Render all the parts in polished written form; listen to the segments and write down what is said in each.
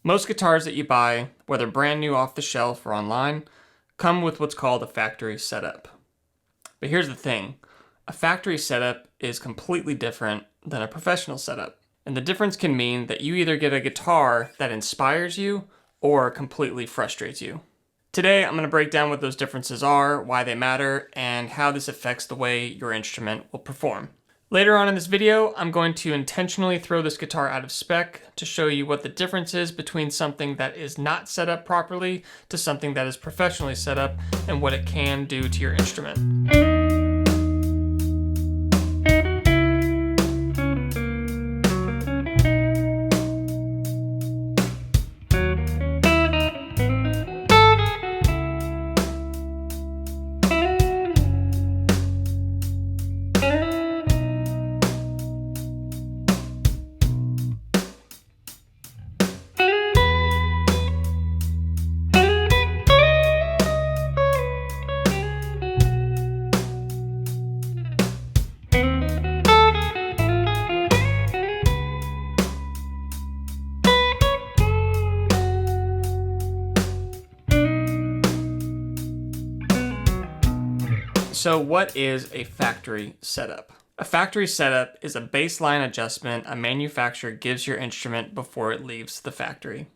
Most guitars that you buy, whether brand new off the shelf or online, come with what's called a factory setup. But here's the thing, a factory setup is completely different than a professional setup. And the difference can mean that you either get a guitar that inspires you or completely frustrates you. Today, I'm going to break down what those differences are, why they matter, and how this affects the way your instrument will perform. Later on in this video, I'm going to intentionally throw this guitar out of spec to show you what the difference is between something that is not set up properly to something that is professionally set up and what it can do to your instrument. So what is a factory setup? A factory setup is a baseline adjustment a manufacturer gives your instrument before it leaves the factory.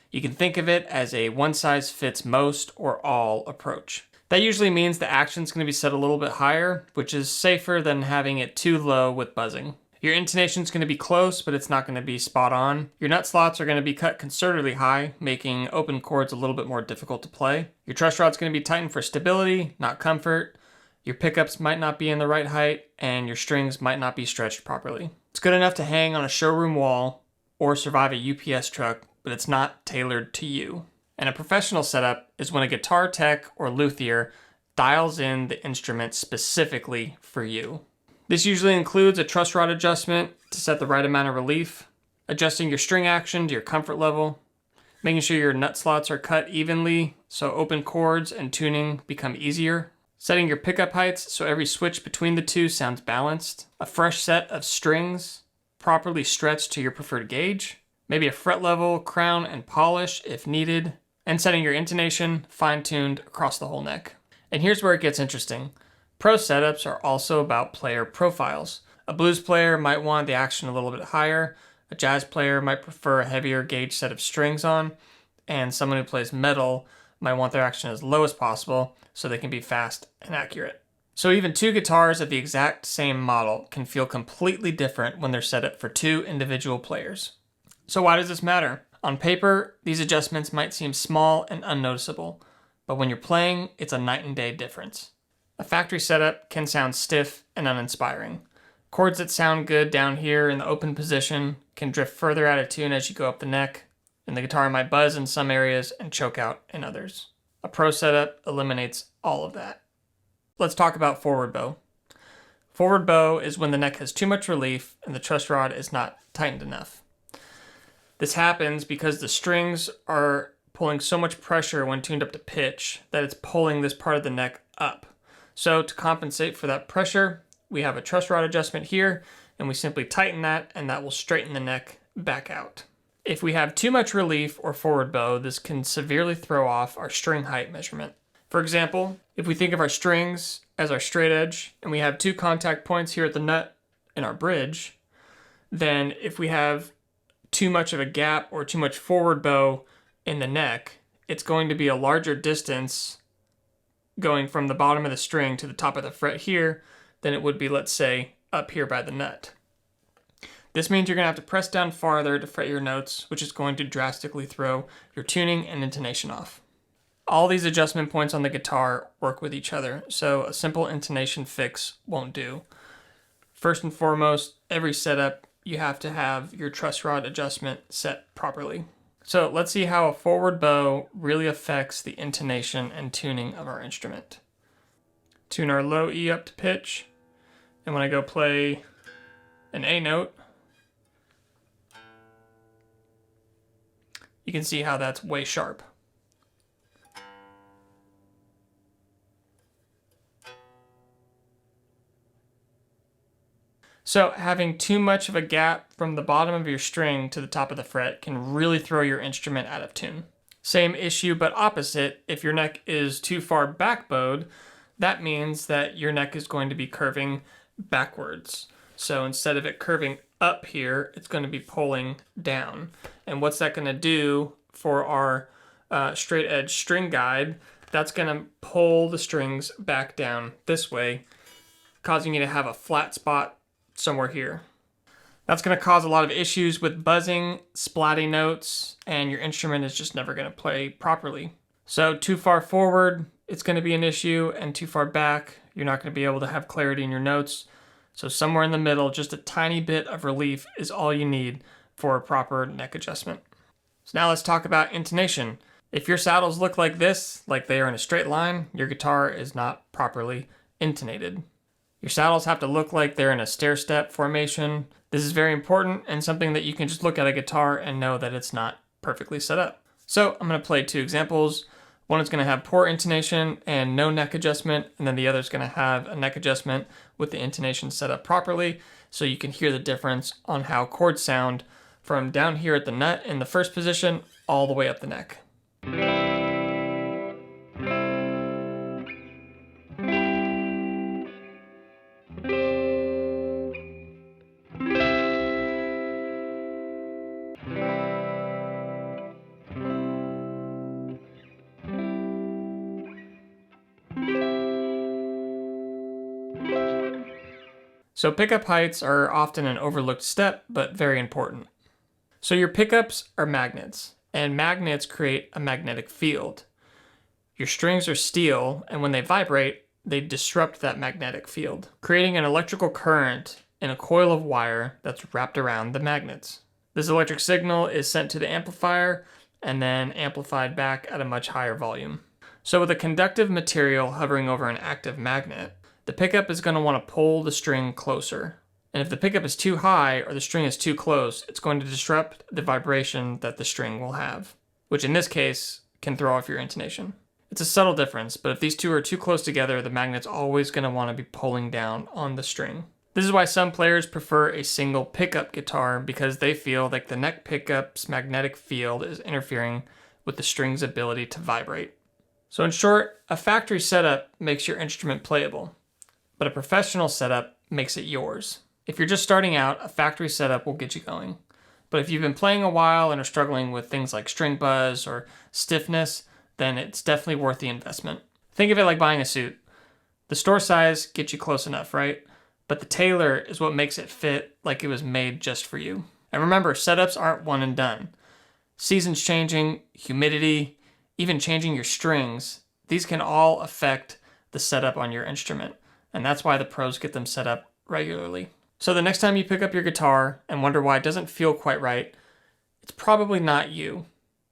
You can think of it as a one-size-fits-most or all approach. That usually means the action's going to be set a little bit higher, which is safer than having it too low with buzzing. Your intonation's going to be close, but it's not going to be spot on. Your nut slots are going to be cut conservatively high, making open chords a little bit more difficult to play. Your truss rod's going to be tightened for stability, not comfort. Your pickups might not be in the right height, and your strings might not be stretched properly. It's good enough to hang on a showroom wall or survive a UPS truck, but it's not tailored to you. And a professional setup is when a guitar tech or luthier dials in the instrument specifically for you. This usually includes a truss rod adjustment to set the right amount of relief, adjusting your string action to your comfort level, making sure your nut slots are cut evenly so open chords and tuning become easier, setting your pickup heights so every switch between the two sounds balanced, a fresh set of strings properly stretched to your preferred gauge, maybe a fret level, crown, and polish if needed, and setting your intonation fine-tuned across the whole neck. And here's where it gets interesting. Pro setups are also about player profiles. A blues player might want the action a little bit higher, a jazz player might prefer a heavier gauge set of strings on, and someone who plays metal might want their action as low as possible so they can be fast and accurate. So even two guitars of the exact same model can feel completely different when they're set up for two individual players. So why does this matter? On paper, these adjustments might seem small and unnoticeable, but when you're playing, it's a night and day difference. A factory setup can sound stiff and uninspiring. Chords that sound good down here in the open position can drift further out of tune as you go up the neck, and the guitar might buzz in some areas and choke out in others. A pro setup eliminates all of that. Let's talk about forward bow. Forward bow is when the neck has too much relief and the truss rod is not tightened enough. This happens because the strings are pulling so much pressure when tuned up to pitch that it's pulling this part of the neck up. So to compensate for that pressure, we have a truss rod adjustment here, and we simply tighten that, and that will straighten the neck back out. If we have too much relief or forward bow, this can severely throw off our string height measurement. For example, if we think of our strings as our straight edge and we have two contact points here at the nut in our bridge, then if we have too much of a gap or too much forward bow in the neck, it's going to be a larger distance going from the bottom of the string to the top of the fret here than it would be, let's say, up here by the nut. This means you're going to have to press down farther to fret your notes, which is going to drastically throw your tuning and intonation off. All these adjustment points on the guitar work with each other, so a simple intonation fix won't do. First and foremost, every setup, you have to have your truss rod adjustment set properly. So let's see how a forward bow really affects the intonation and tuning of our instrument. Tune our low E up to pitch, and when I go play an A note, you can see how that's way sharp. So having too much of a gap from the bottom of your string to the top of the fret can really throw your instrument out of tune. Same issue, but opposite. If your neck is too far back bowed, that means that your neck is going to be curving backwards. So instead of it curving up here, it's going to be pulling down. And what's that going to do for our straight edge string guide? That's going to pull the strings back down this way, causing you to have a flat spot somewhere here. That's going to cause a lot of issues with buzzing, splatty notes, and your instrument is just never going to play properly. So too far forward, it's going to be an issue, and too far back, you're not going to be able to have clarity in your notes. So somewhere in the middle, just a tiny bit of relief is all you need for a proper neck adjustment. So now let's talk about intonation. If your saddles look like this, like they are in a straight line, your guitar is not properly intonated. Your saddles have to look like they're in a stair-step formation. This is very important and something that you can just look at a guitar and know that it's not perfectly set up. So I'm going to play two examples. One is going to have poor intonation and no neck adjustment, and then the other is going to have a neck adjustment with the intonation set up properly, so you can hear the difference on how chords sound from down here at the nut in the first position all the way up the neck. So pickup heights are often an overlooked step, but very important. So your pickups are magnets, and magnets create a magnetic field. Your strings are steel, and when they vibrate, they disrupt that magnetic field, creating an electrical current in a coil of wire that's wrapped around the magnets. This electric signal is sent to the amplifier and then amplified back at a much higher volume. So with a conductive material hovering over an active magnet, the pickup is going to want to pull the string closer. And if the pickup is too high or the string is too close, it's going to disrupt the vibration that the string will have, which in this case can throw off your intonation. It's a subtle difference, but if these two are too close together, the magnet's always going to want to be pulling down on the string. This is why some players prefer a single pickup guitar, because they feel like the neck pickup's magnetic field is interfering with the string's ability to vibrate. So in short, a factory setup makes your instrument playable, but a professional setup makes it yours. If you're just starting out, a factory setup will get you going. But if you've been playing a while and are struggling with things like string buzz or stiffness, then it's definitely worth the investment. Think of it like buying a suit. The store size gets you close enough, right? But the tailor is what makes it fit like it was made just for you. And remember, setups aren't one and done. Seasons changing, humidity, even changing your strings, these can all affect the setup on your instrument. And that's why the pros get them set up regularly. So the next time you pick up your guitar and wonder why it doesn't feel quite right, it's probably not you.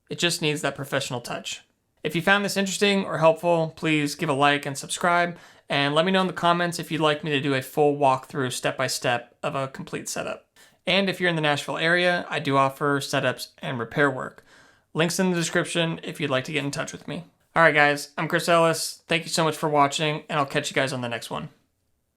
It just needs that professional touch. If you found this interesting or helpful, please give a like and subscribe, and let me know in the comments if you'd like me to do a full walkthrough step-by-step of a complete setup. And if you're in the Nashville area, I do offer setups and repair work. Links in the description if you'd like to get in touch with me. Alright guys, I'm Chris Ellis. Thank you so much for watching, and I'll catch you guys on the next one.